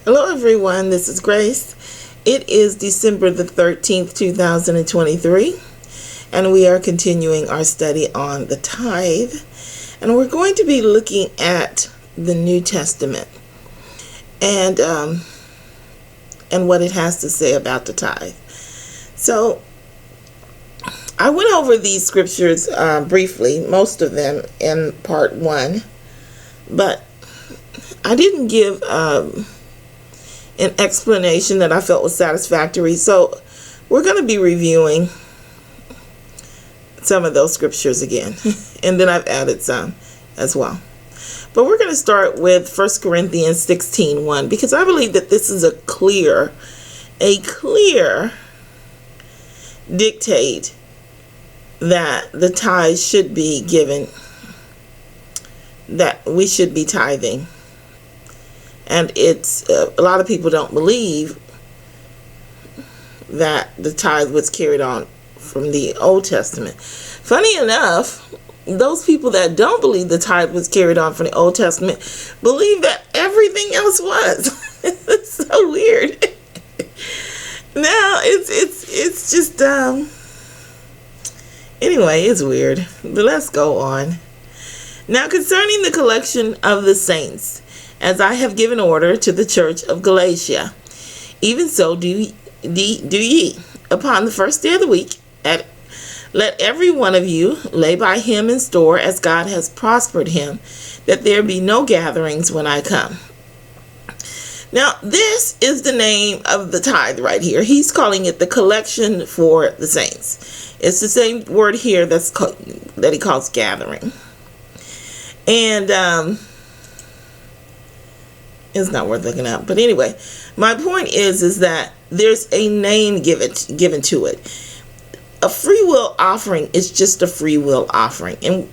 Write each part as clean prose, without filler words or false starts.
Hello everyone, this is Grace. It is December the 13th, 2023, and we are continuing our study on the tithe, and we're going to be looking at the New Testament and what it has to say about the tithe. So I went over these scriptures briefly, most of them in part 1, but I didn't give an explanation that I felt was satisfactory. So we're going to be reviewing some of those scriptures again. And then I've added some as well. But we're going to start with 1 Corinthians 16:1, because I believe that this is a clear dictate that the tithe should be given, that we should be tithing. And it's a lot of people don't believe that the tithe was carried on from the Old Testament. Funny enough, those people that don't believe the tithe was carried on from the Old Testament believe that everything else was. It's so weird. Now it's just anyway, it's weird. But let's go on. Now, concerning the collection of the saints, as I have given order to the church of Galatia, even so do ye. Upon the first day of the week, let every one of you lay by him in store, as God has prospered him, that there be no gatherings when I come. Now, this is the name of the tithe right here. He's calling it the collection for the saints. It's the same word here that he calls gathering. And it's not worth looking up. But anyway, my point is that there's a name given to it. A free will offering is just a free will offering. And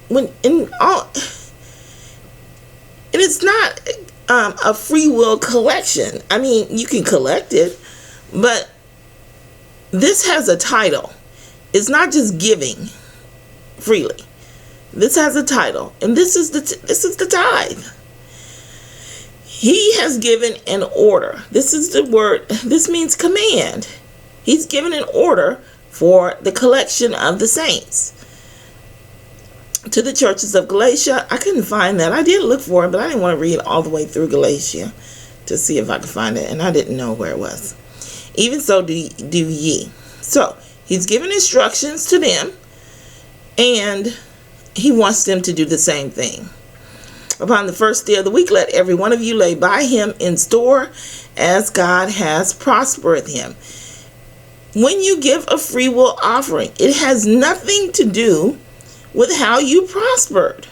it's not a free will collection. I mean, you can collect it, but this has a title. It's not just giving freely. This has a title, and this is the tithe. He has given an order. This is the word. This means command. He's given an order for the collection of the saints to the churches of Galatia. I couldn't find that. I did look for it, but I didn't want to read all the way through Galatia to see if I could find it, and I didn't know where it was. Even so do ye. So he's given instructions to them, and he wants them to do the same thing. Upon the first day of the week, let every one of you lay by him in store, as God has prospered him. When you give a free will offering, it has nothing to do with how you prospered.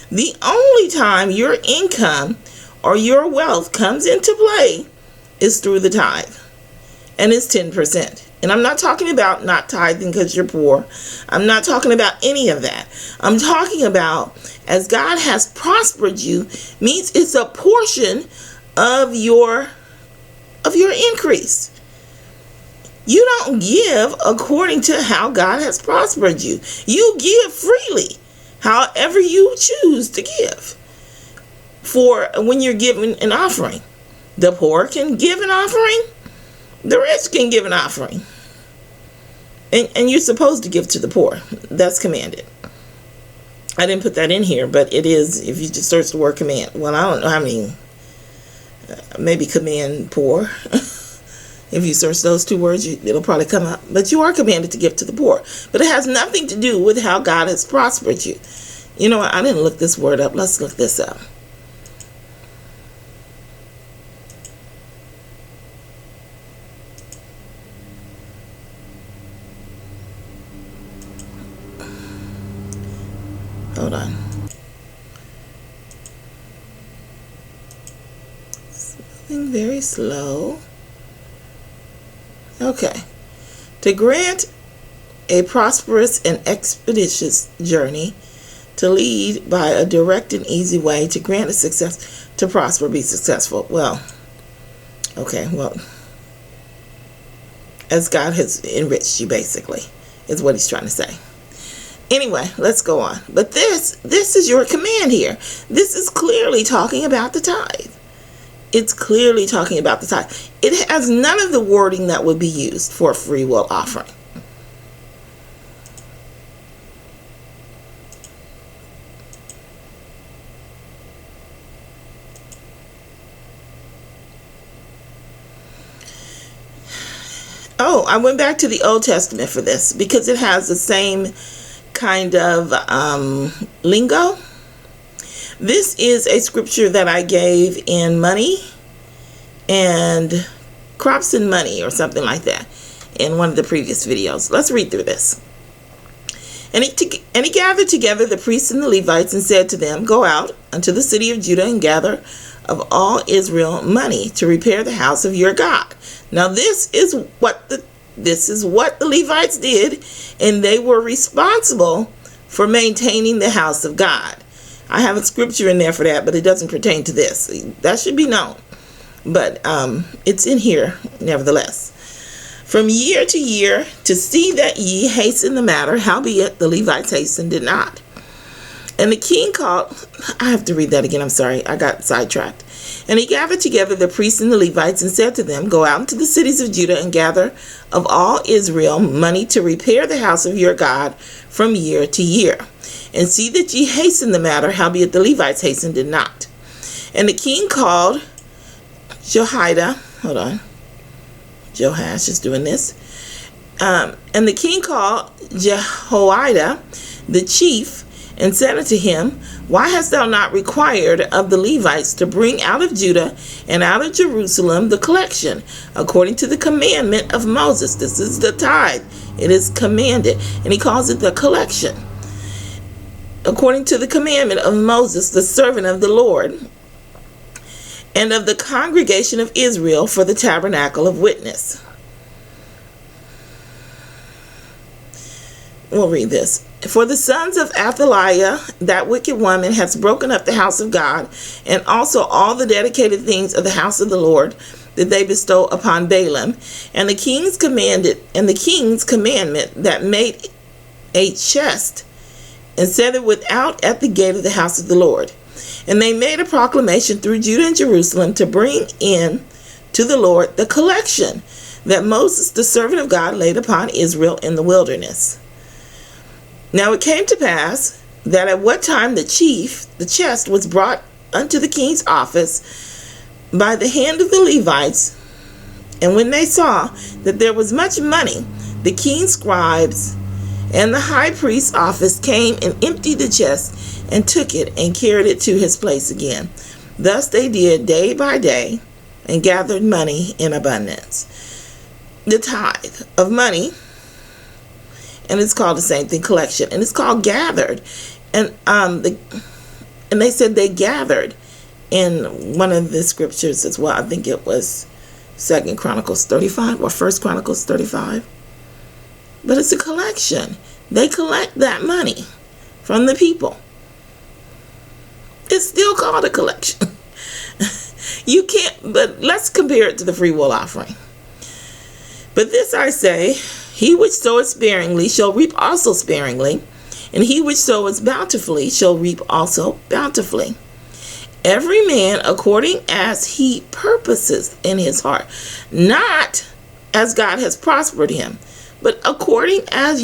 The only time your income or your wealth comes into play is through the tithe, and it's 10%. And I'm not talking about not tithing because you're poor. I'm not talking about any of that. I'm talking about, as God has prospered you, means it's a portion of your increase. You don't give according to how God has prospered you. You give freely, however you choose to give. For when you're giving an offering, the poor can give an offering. The rich can give an offering. And you're supposed to give to the poor. That's commanded. I didn't put that in here, but it is, if you just search the word command. Well, I don't know how many, maybe command poor. If you search those two words, it'll probably come up. But you are commanded to give to the poor. But it has nothing to do with how God has prospered you. You know what? I didn't look this word up. Let's look this up. Hold on. It's moving very slow. Okay. To grant a prosperous and expeditious journey, to lead by a direct and easy way, to grant a success, to prosper, be successful. Well, okay, well, as God has enriched you, basically, is what he's trying to say. Anyway, let's go on. But this is your command here. This is clearly talking about the tithe. It's clearly talking about the tithe. It has none of the wording that would be used for a free will offering. Oh, I went back to the Old Testament for this because it has the same kind of lingo. This is a scripture that I gave in money and crops and money or something like that in one of the previous videos. Let's read through this. And he gathered together the priests and the Levites and said to them, "Go out unto the city of Judah and gather of all Israel money to repair the house of your God." Now this is what the Levites did, and they were responsible for maintaining the house of God. I have a scripture in there for that, but it doesn't pertain to this. That should be known. But it's in here nevertheless. From year to year, to see that ye hasten the matter, howbeit the Levites hastened it not. And the king called, I have to read that again, I'm sorry, I got sidetracked. And he gathered together the priests and the Levites and said to them, "Go out into the cities of Judah and gather of all Israel money to repair the house of your God from year to year. And see that ye hasten the matter, howbeit the Levites hastened it not." And the king called Jehoiada, Joash is doing this. And the king called Jehoiada, the chief, and said unto him, "Why hast thou not required of the Levites to bring out of Judah and out of Jerusalem the collection, according to the commandment of Moses?" This is the tithe. It is commanded. And he calls it the collection. "According to the commandment of Moses, the servant of the Lord, and of the congregation of Israel for the tabernacle of witness." We'll read this. "For the sons of Athaliah, that wicked woman, has broken up the house of God, and also all the dedicated things of the house of the Lord that they bestow upon Balaam. And the king's commandment that made a chest and set it without at the gate of the house of the Lord. And they made a proclamation through Judah and Jerusalem to bring in to the Lord the collection that Moses, the servant of God, laid upon Israel in the wilderness. Now it came to pass that at what time the chest was brought unto the king's office by the hand of the Levites, and when they saw that there was much money, the king's scribes and the high priest's office came and emptied the chest and took it and carried it to his place again. Thus they did day by day and gathered money in abundance." The tithe of money, and it's called the same thing, collection, and it's called gathered. And they said they gathered in one of the scriptures as well. I think it was 2 Chronicles 35 or 1 Chronicles 35. But it's a collection. They collect that money from the people. It's still called a collection. You can't, but let's compare it to the free will offering. "But this I say, he which soweth sparingly shall reap also sparingly, and he which soweth bountifully shall reap also bountifully. Every man according as he purposes in his heart, not as God has prospered him, but according as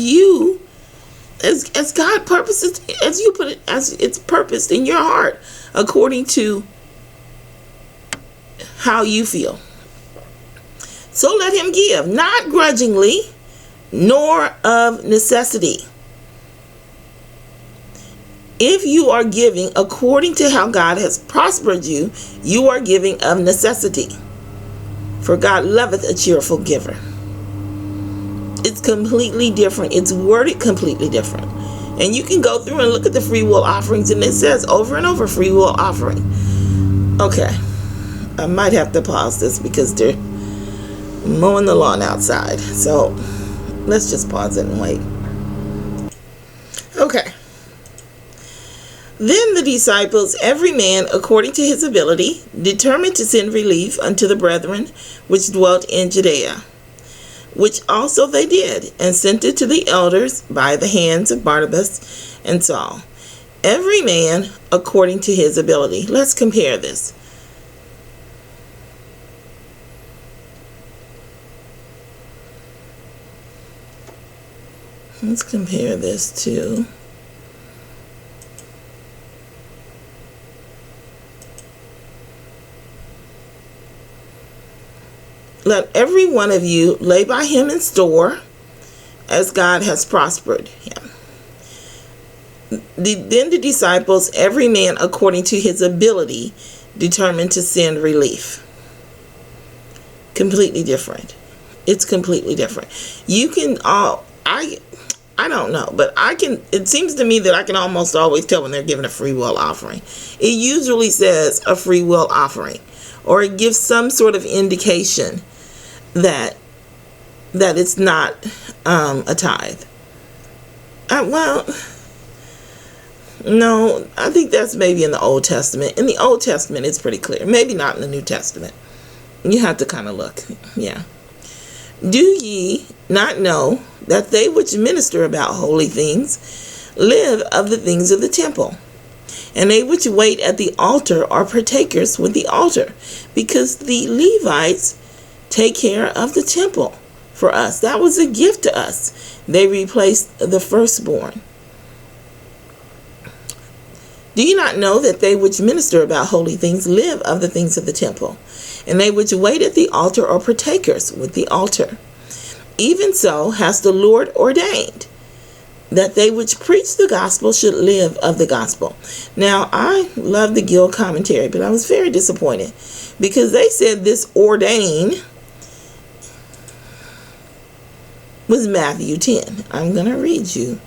God purposes, as you put it, as it's purposed in your heart, according to how you feel. So let him give, not grudgingly, nor of necessity." If you are giving according to how God has prospered you, you are giving of necessity. For God loveth a cheerful giver. It's completely different. It's worded completely different. And you can go through and look at the free will offerings, and it says over and over, free will offering. Okay. I might have to pause this because they're mowing the lawn outside. So let's just pause it and wait. Okay. "Then the disciples, every man according to his ability, determined to send relief unto the brethren which dwelt in Judea, which also they did, and sent it to the elders by the hands of Barnabas and Saul, every man according to his ability." Let's compare this. Let's compare this to let every one of you lay by him in store as God has prospered him. Then the disciples, every man according to his ability, determined to send relief. Completely different. It's completely different. You can I don't know, but it seems to me that I can almost always tell when they're giving a free will offering. It usually says a free will offering, or it gives some sort of indication that it's not a tithe. No, I think that's maybe in the Old Testament. In the Old Testament, it's pretty clear. Maybe not in the New Testament. You have to kind of look. Yeah. Do ye not know that they which minister about holy things live of the things of the temple? And they which wait at the altar are partakers with the altar, because the Levites take care of the temple for us. That was a gift to us. They replaced the firstborn. Do you not know that they which minister about holy things live of the things of the temple? And they which wait at the altar are partakers with the altar. Even so has the Lord ordained that they which preach the gospel should live of the gospel. Now, I love the Gill commentary, but I was very disappointed because they said this ordain was Matthew 10. I'm going to read you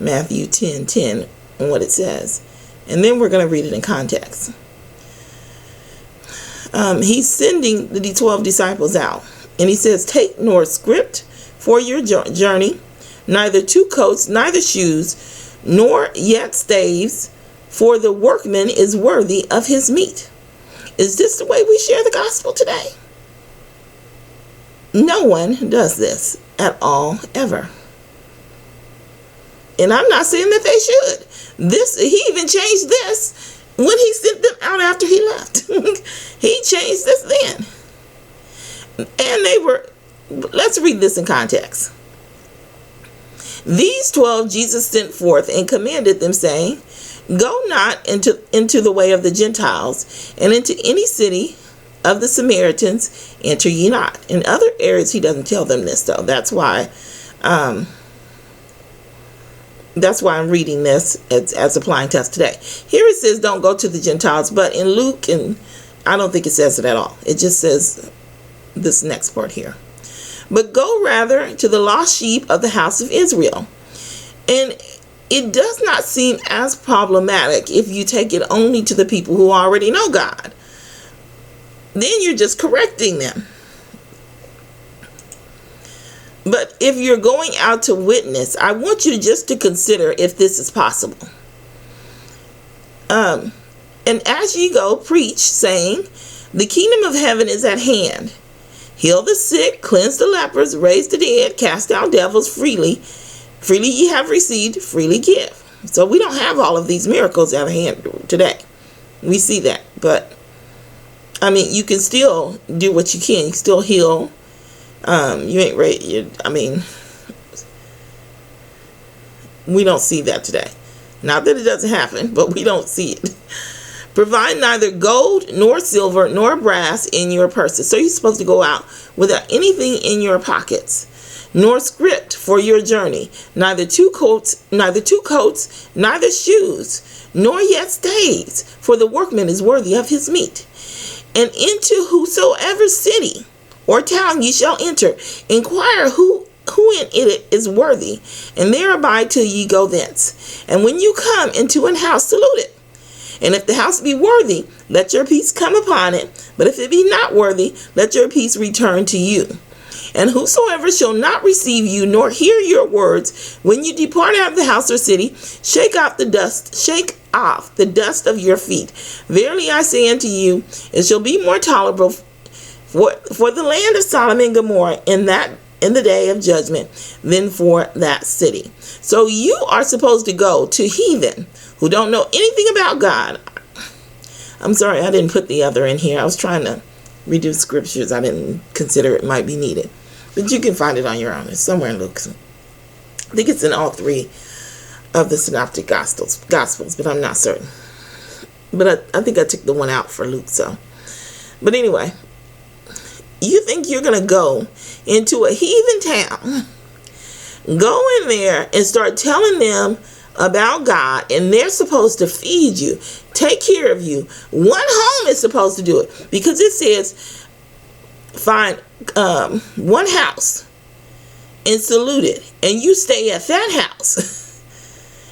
Matthew 10:10 and what it says. And then we're going to read it in context. He's sending the 12 disciples out. And he says, take nor script for your journey, neither two coats, neither shoes, nor yet staves, for the workman is worthy of his meat. Is this the way we share the gospel today? No one does this at all, ever. And I'm not saying that they should. He even changed this when he sent them out after he left. He changed this then. And let's read this in context. These 12 Jesus sent forth and commanded them, saying, go not into the way of the Gentiles, and into any city of the Samaritans enter ye not. In other areas he doesn't tell them this, though. That's why I'm reading this as applying to us today. Here it says don't go to the Gentiles, but in Luke, and I don't think it says it at all. It just says this next part here. But go rather to the lost sheep of the house of Israel. And it does not seem as problematic if you take it only to the people who already know God. Then you're just correcting them. But if you're going out to witness, I want you just to consider if this is possible. And as ye go, preach, saying, the kingdom of heaven is at hand. Heal the sick, cleanse the lepers, raise the dead, cast out devils freely. Freely ye have received, freely give. So we don't have all of these miracles at hand today. We see that. But, I mean, you can still do what you can. You can still heal. You ain't ready. We don't see that today. Not that it doesn't happen, but we don't see it. Provide neither gold nor silver nor brass in your purses. So you're supposed to go out without anything in your pockets, nor script for your journey, neither two coats, neither shoes, nor yet staves, for the workman is worthy of his meat. And into whosoever city or town ye shall enter, inquire who in it is worthy, and there abide till ye go thence. And when you come into an house, salute it. And if the house be worthy, let your peace come upon it. But if it be not worthy, let your peace return to you. And whosoever shall not receive you, nor hear your words, when you depart out of the house or city, shake off the dust of your feet. Verily I say unto you, it shall be more tolerable for the land of Sodom and Gomorrah in the day of judgment than for that city. So you are supposed to go to heathen who don't know anything about God. I'm sorry, I didn't put the other in here. I was trying to redo scriptures. I didn't consider it might be needed. But you can find it on your own. It's somewhere in Luke. I think it's in all three of the synoptic gospels, but I'm not certain. But I think I took the one out for Luke. So, but anyway, you think you're going to go into a heathen town, go in there and start telling them about God, and they're supposed to feed you, take care of you. One home is supposed to do it, because it says find one house and salute it, and you stay at that house.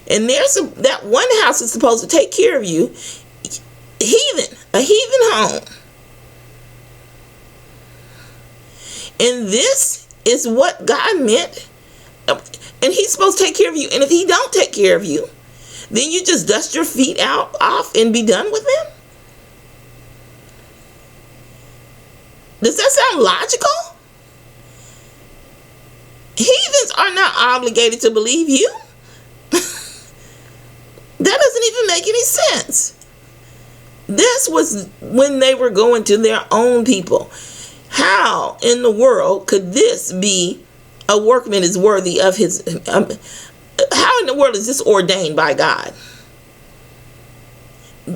And that one house is supposed to take care of you. A heathen home. And this is what God meant. And he's supposed to take care of you. And if he don't take care of you, then you just dust your feet off and be done with him? Does that sound logical? Heathens are not obligated to believe you. That doesn't even make any sense. This was when they were going to their own people. How in the world could this be a workman is worthy of his... how in the world is this ordained by God? He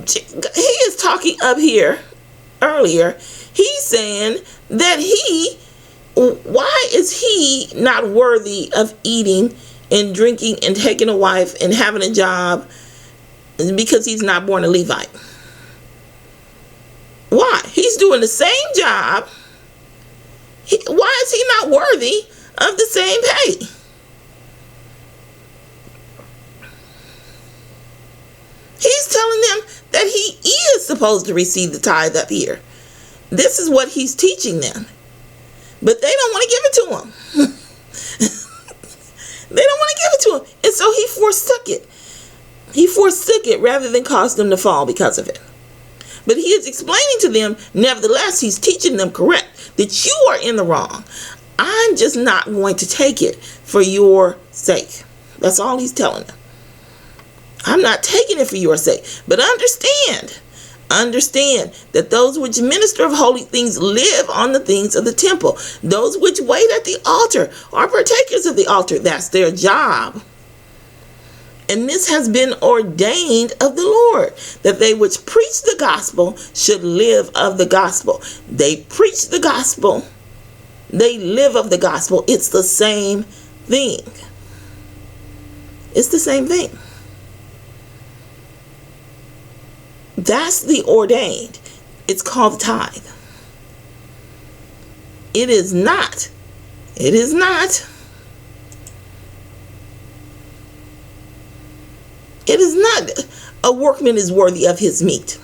is talking up here earlier. He's saying that why is he not worthy of eating and drinking and taking a wife and having a job? Because he's not born a Levite. Why? He's doing the same job. Why is he not worthy of the same pay? He's telling them that he is supposed to receive the tithe up here. This is what he's teaching them. But they don't want to give it to him. They don't want to give it to him. And so he forsook it. He forsook it rather than cause them to fall because of it. But he is explaining to them, nevertheless, he's teaching them correct, that you are in the wrong. I'm just not going to take it for your sake. That's all he's telling them. I'm not taking it for your sake. But understand that those which minister of holy things live on the things of the temple. Those which wait at the altar are partakers of the altar. That's their job. And this has been ordained of the Lord, that they which preach the gospel should live of the gospel. They preach the gospel. They live of the gospel. It's the same thing. It's the same thing. That's the ordained. It's called the tithe. It is not. It is not a workman is worthy of his meat.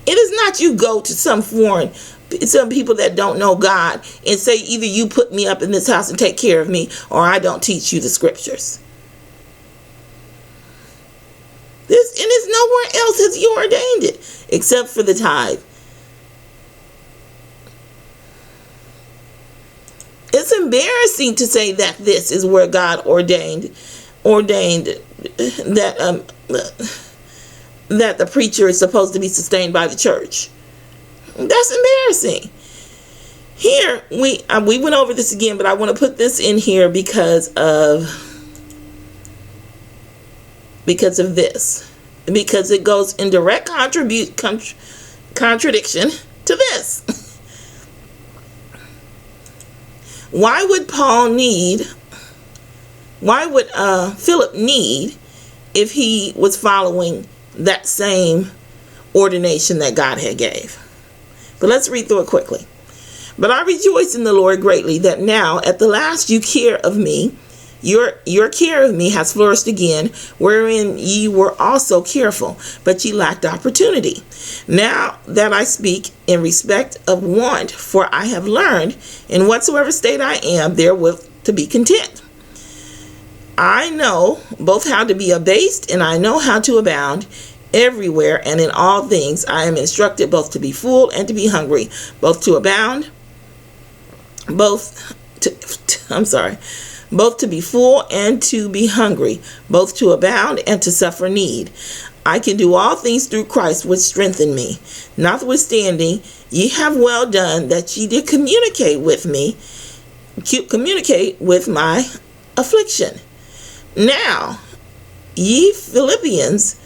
It is not you go to some people that don't know God and say, either you put me up in this house and take care of me, or I don't teach you the scriptures. And it's nowhere else has he ordained it except for the tithe. It's embarrassing to say that this is where God ordained that the preacher is supposed to be sustained by the church. That's embarrassing. Here we went over this again, but I want to put this in here because of this, because it goes in direct contradiction to this. Why would Philip need if he was following that same ordination that God had gave? But let's read through it quickly. But I rejoice in the Lord greatly that now at the last you care of me. Your care of me has flourished again, wherein ye were also careful, but ye lacked opportunity. Now that I speak in respect of want, for I have learned in whatsoever state I am therewith to be content. I know both how to be abased, and I know how to abound. Everywhere and in all things I am instructed both to be full and to be hungry, both to abound, both to be full and to be hungry, both to abound and to suffer need. I can do all things through Christ which strengthen me. Notwithstanding, ye have well done that ye did communicate with my affliction. Now, ye Philippians,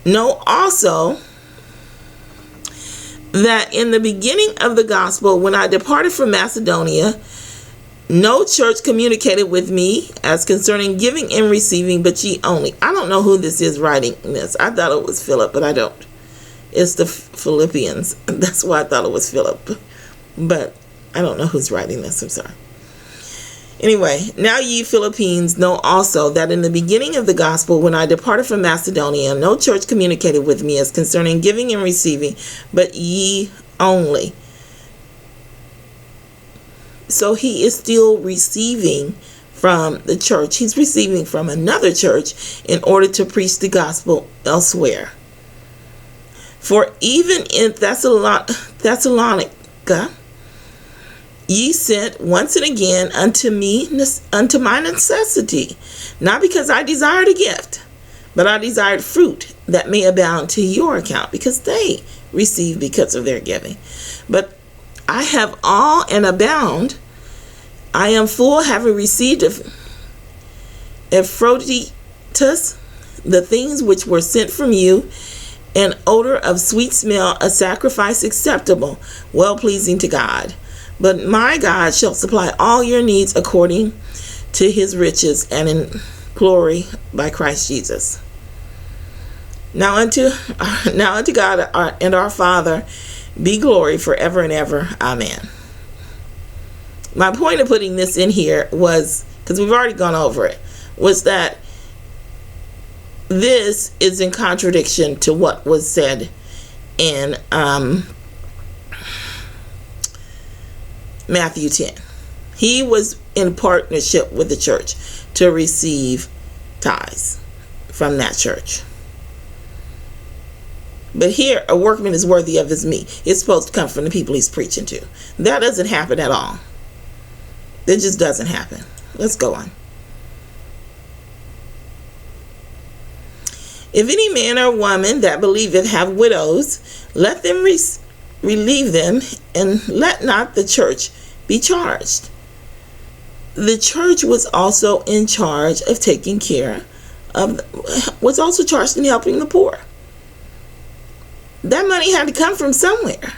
know also that in the beginning of the gospel, when I departed from Macedonia, no church communicated with me as concerning giving and receiving, but ye only. I don't know who this is writing this. I thought it was Philip, but I don't. It's the Philippians. That's why I thought it was Philip. But I don't know who's writing this. I'm sorry. Anyway, now ye Philippines know also that in the beginning of the gospel, when I departed from Macedonia, no church communicated with me as concerning giving and receiving, but ye only. So he is still receiving from the church. He's receiving from another church in order to preach the gospel elsewhere. For even in Thessalonica, ye sent once and again unto me, unto my necessity, not because I desired a gift, but I desired fruit that may abound to your account, because they receive because of their giving. But I have all and abound. I am full, having received of Epaphroditus the things which were sent from you, an odor of sweet smell, a sacrifice acceptable, well pleasing to God. But my God shall supply all your needs according to his riches and in glory by Christ Jesus. Now unto God and our Father be glory forever and ever. Amen. My point of putting this in here was, because we've already gone over it, was that this is in contradiction to what was said in Matthew 10. He was in partnership with the church to receive tithes from that church. But here, a workman is worthy of his meat. It's supposed to come from the people he's preaching to. That doesn't happen at all. It just doesn't happen. Let's go on. If any man or woman that believeth have widows, let them relieve them, and let not the church be charged. The church was also in charge of taking care of, was also charged in helping the poor. That money had to come from somewhere.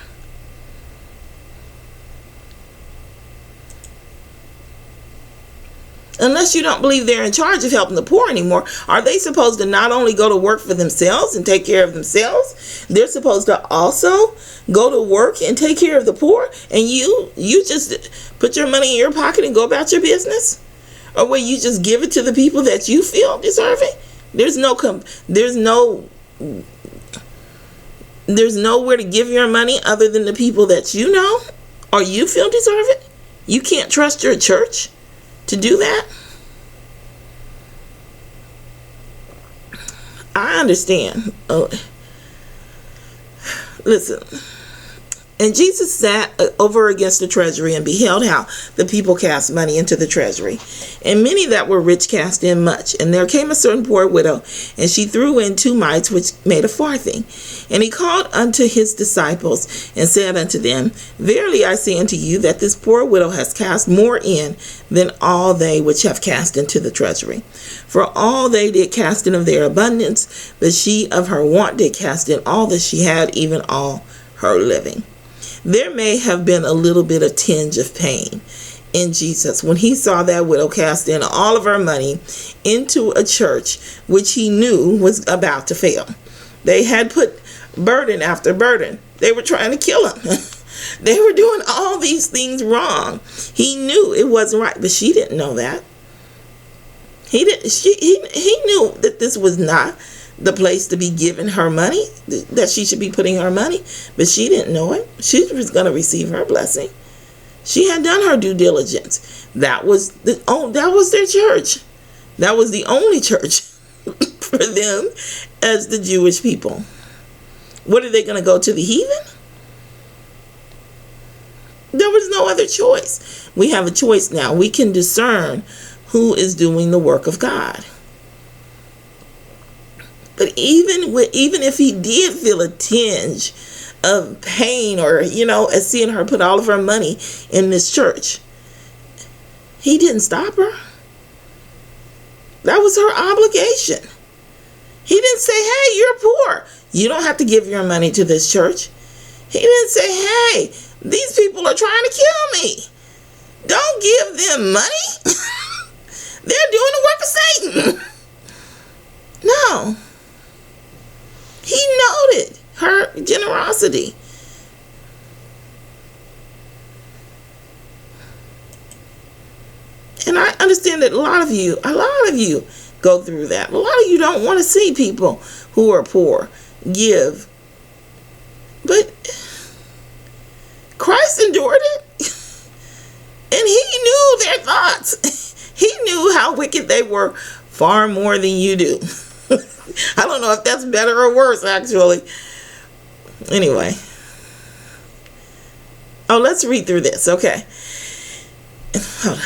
Unless you don't believe they're in charge of helping the poor anymore, are they supposed to not only go to work for themselves and take care of themselves? They're supposed to also go to work and take care of the poor, and you just put your money in your pocket and go about your business? Or will you just give it to the people that you feel deserve it? There's nowhere to give your money other than the people that you know or you feel deserve it. You can't trust your church to do that. I understand. Listen. And Jesus sat over against the treasury and beheld how the people cast money into the treasury. And many that were rich cast in much. And there came a certain poor widow, and she threw in 2 mites, which made a farthing. And he called unto his disciples, and said unto them, Verily I say unto you, that this poor widow has cast more in than all they which have cast into the treasury. For all they did cast in of their abundance, but she of her want did cast in all that she had, even all her living. There may have been a little bit of tinge of pain in Jesus when he saw that widow cast in all of her money into a church which he knew was about to fail. They had put burden after burden. They were trying to kill him. They were doing all these things wrong. He knew it wasn't right, but she didn't know that. He knew that this was not the place to be giving her money, that she should be putting her money, but she didn't know it. She was going to receive her blessing. She had done her due diligence. That was their church. That was the only church for them as the Jewish people. What are they going to go to the heathen? There was no other choice. We have a choice now. We can discern who is doing the work of God. But even if he did feel a tinge of pain, or, as seeing her put all of her money in this church, he didn't stop her. That was her obligation. He didn't say, hey, you're poor, you don't have to give your money to this church. He didn't say, hey, these people are trying to kill me, don't give them money. They're doing the work of Satan. No. He noted her generosity. And I understand that a lot of you go through that. A lot of you don't want to see people who are poor give. But Christ endured it. And he knew their thoughts. He knew how wicked they were far more than you do. I don't know if that's better or worse, actually. Anyway. Oh, let's read through this. Okay. Hold on.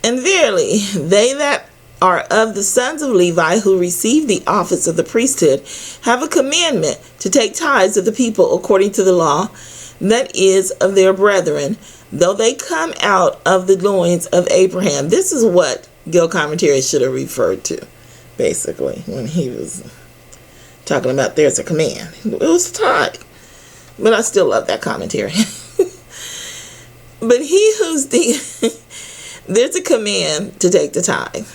And verily, they that are of the sons of Levi who receive the office of the priesthood have a commandment to take tithes of the people according to the law, that is, of their brethren, though they come out of the loins of Abraham. This is what Gill Commentary should have referred to, basically, when he was talking about there's a command. It was tithe. But I still love that commentary. But he who's there's a command to take the tithe.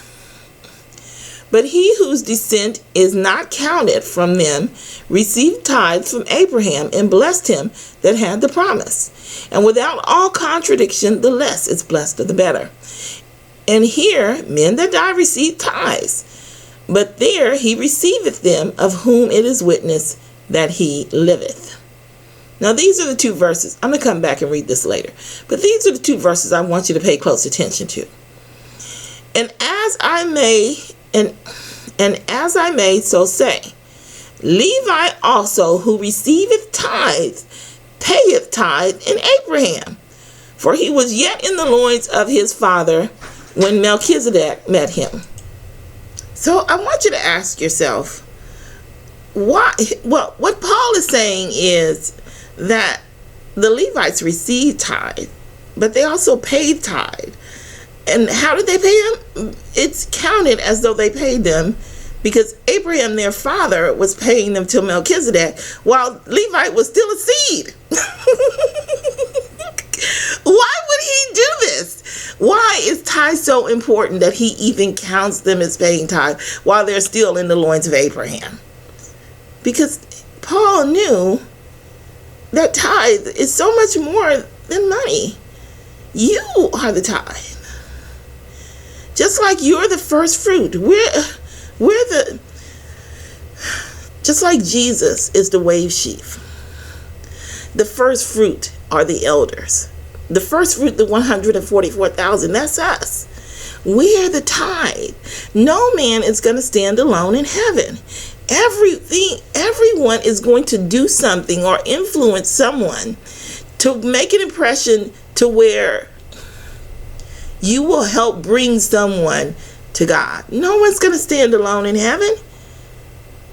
But he whose descent is not counted from them received tithes from Abraham and blessed him that had the promise. And without all contradiction, the less is blessed of the better. And here men that die receive tithes, but there he receiveth them of whom it is witness that he liveth. Now these are the two verses. I'm going to come back and read this later. But these are the two verses I want you to pay close attention to. And as I may so say, Levi also, who receiveth tithes, payeth tithe in Abraham. For he was yet in the loins of his father when Melchizedek met him. So I want you to ask yourself, why? Well, what Paul is saying is that the Levites received tithe, but they also paid tithe. And how did they pay them? It's counted as though they paid them because Abraham, their father, was paying them to Melchizedek while Levi was still a seed. Why would he do this? Why is tithe so important that he even counts them as paying tithe while they're still in the loins of Abraham? Because Paul knew that tithe is so much more than money. You are the tithe. Just like you're the first fruit. Just like Jesus is the wave sheaf. The first fruit are the elders. The first fruit, the 144,000, that's us. We are the tithe. No man is going to stand alone in heaven. Everyone is going to do something or influence someone to make an impression to where you will help bring someone to God. No one's going to stand alone in heaven.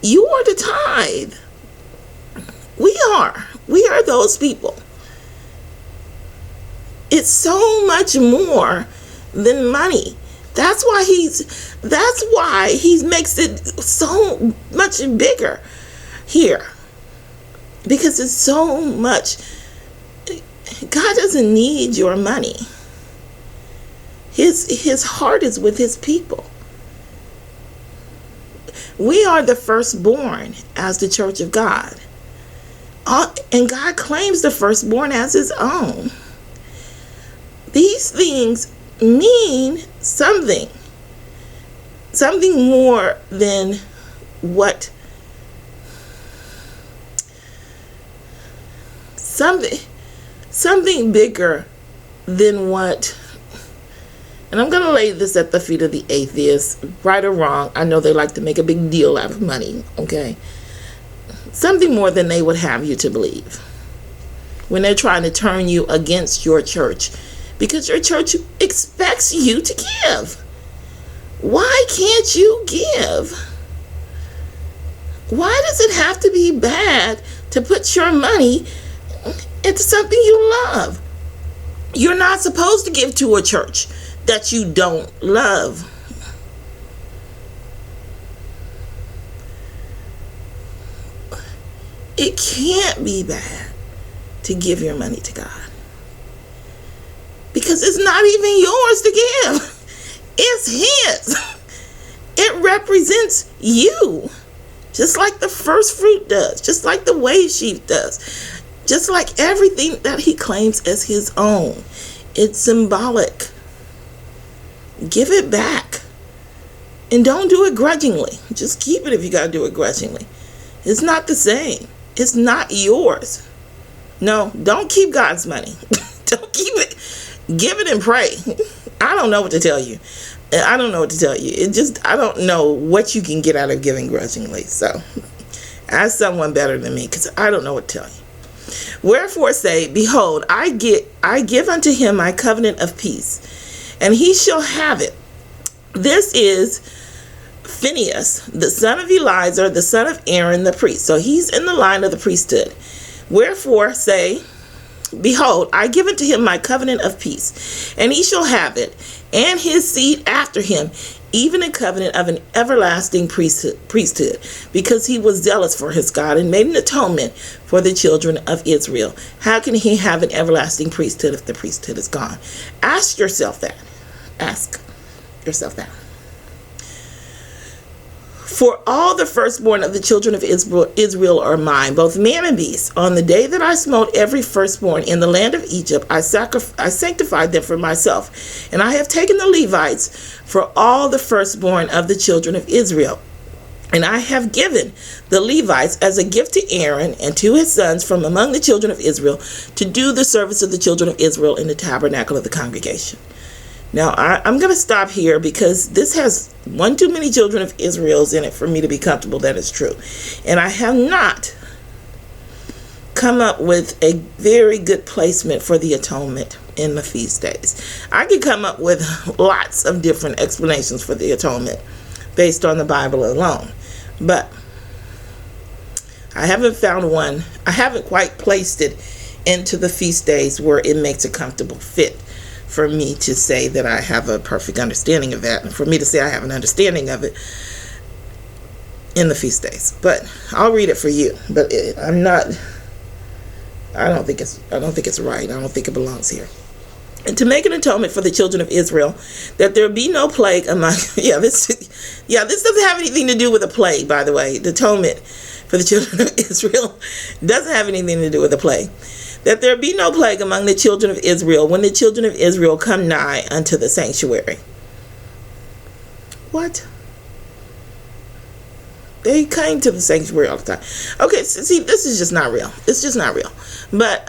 You are the tithe. We are those people. It's so much more than money. That's why he makes it so much bigger here. Because it's so much. God doesn't need your money. His heart is with his people. We are the firstborn as the church of God. And God claims the firstborn as his own. These things mean something. Something more than what. Something bigger than what. And I'm going to lay this at the feet of the atheists, right or wrong. I know they like to make a big deal out of money, okay? Something more than they would have you to believe when they're trying to turn you against your church because your church expects you to give. Why can't you give? Why does it have to be bad to put your money into something you love? You're not supposed to give to a church that you don't love. It can't be bad to give your money to God, because it's not even yours to give. It's His. It represents you, just like the first fruit does, just like the wave sheaf does, just like everything that He claims as His own. It's symbolic. Give it back, and don't do it grudgingly. Just keep it if you got to do it grudgingly. It's not the same. It's not yours. No, don't keep God's money. Don't keep it. Give it and pray. I don't know what to tell you. I don't know what to tell you. I don't know what you can get out of giving grudgingly. So ask someone better than me, because I don't know what to tell you. Wherefore say, behold, I give unto him my covenant of peace, and he shall have it. This is Phinehas, the son of Eleazar, the son of Aaron, the priest. So he's in the line of the priesthood. Wherefore say, behold, I give unto him my covenant of peace, and he shall have it, and his seed after him, even a covenant of an everlasting priesthood, because he was zealous for his God and made an atonement for the children of Israel. How can he have an everlasting priesthood if the priesthood is gone? Ask yourself that. Ask yourself that. For all the firstborn of the children of Israel are mine, both man and beast. On the day that I smote every firstborn in the land of Egypt, I sanctified them for myself. And I have taken the Levites for all the firstborn of the children of Israel. And I have given the Levites as a gift to Aaron and to his sons from among the children of Israel to do the service of the children of Israel in the tabernacle of the congregation. Now, I'm going to stop here, because this has one too many children of Israel's in it for me to be comfortable that it's true. And I have not come up with a very good placement for the atonement in the feast days. I could come up with lots of different explanations for the atonement based on the Bible alone. But I haven't found one. I haven't quite placed it into the feast days where it makes a comfortable fit for me to say that I have a perfect understanding of that, and for me to say I have an understanding of it in the feast days. But I'll read it for you. But I don't think it's right. I don't think it belongs here. And to make an atonement for the children of Israel, that there be no plague among this doesn't have anything to do with a plague, by the way. The atonement for the children of Israel doesn't have anything to do with a plague. That there be no plague among the children of Israel when the children of Israel come nigh unto the sanctuary. What? They came to the sanctuary all the time. Okay, so see, this is just not real. It's just not real. But,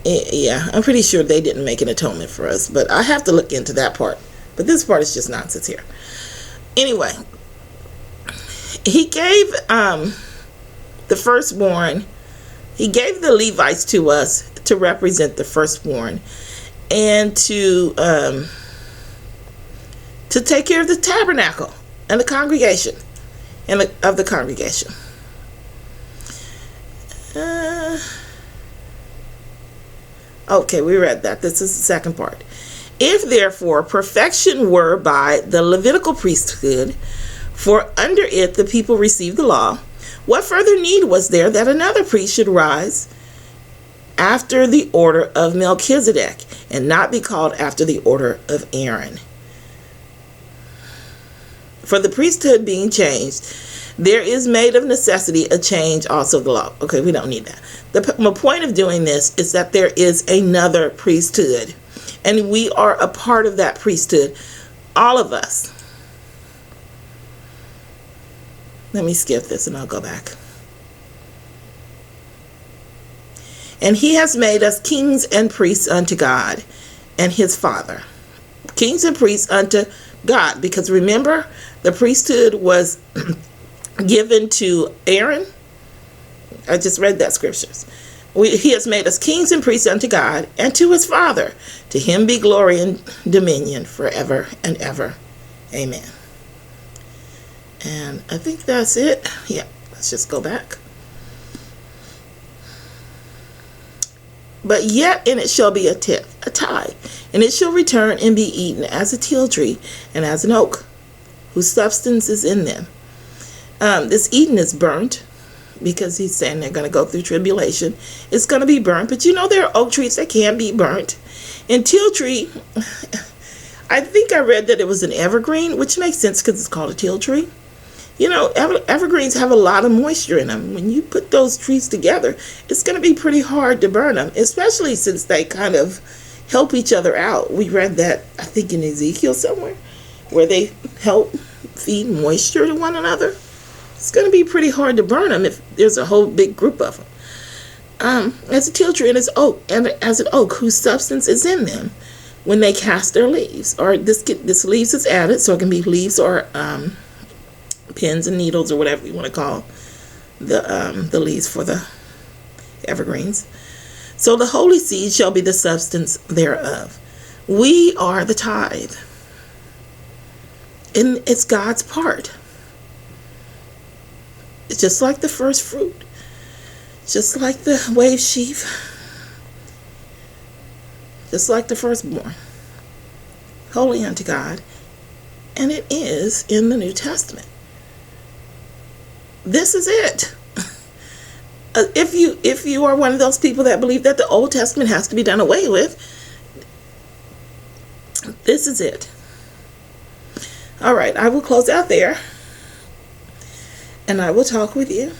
yeah, I'm pretty sure they didn't make an atonement for us. But I have to look into that part. But this part is just nonsense here. Anyway, he gave the firstborn. He gave the Levites to us to represent the firstborn, and to take care of the tabernacle and the congregation, and of the congregation. Okay, we read that. This is the second part. If therefore perfection were by the Levitical priesthood, for under it the people received the law, what further need was there that another priest should rise after the order of Melchizedek, and not be called after the order of Aaron? For the priesthood being changed, there is made of necessity a change also of the law. Okay, we don't need that. The point of doing this is that there is another priesthood, and we are a part of that priesthood, all of us. Let me skip this and I'll go back. And he has made us kings and priests unto God and his Father. Kings and priests unto God. Because remember, the priesthood was given to Aaron. I just read that scriptures. He has made us kings and priests unto God and to his Father. To him be glory and dominion forever and ever. Amen. And I think that's it. Yeah, let's just go back. But yet in it shall be a tithe, And it shall return and be eaten as a teal tree and as an oak, whose substance is in them. This Eden is burnt, because he's saying they're going to go through tribulation. It's going to be burnt, but there are oak trees that can be burnt. And teal tree, I think I read that it was an evergreen, which makes sense because it's called a teal tree. Evergreens have a lot of moisture in them. When you put those trees together, it's going to be pretty hard to burn them, especially since they kind of help each other out. We read that, I think, in Ezekiel somewhere, where they help feed moisture to one another. It's going to be pretty hard to burn them if there's a whole big group of them. As a teal tree and as an oak, whose substance is in them when they cast their leaves. Or this leaves is added, so it can be leaves or pins and needles, or whatever you want to call the leaves for the evergreens. So the holy seed shall be the substance thereof. We are the tithe, and it's God's part. It's just like the first fruit, just like the wave sheaf, just like the firstborn, holy unto God, and it is in the New Testament. This is it. If you are one of those people that believe that the Old Testament has to be done away with, this is it. All right, I will close out there. And I will talk with you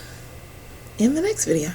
in the next video.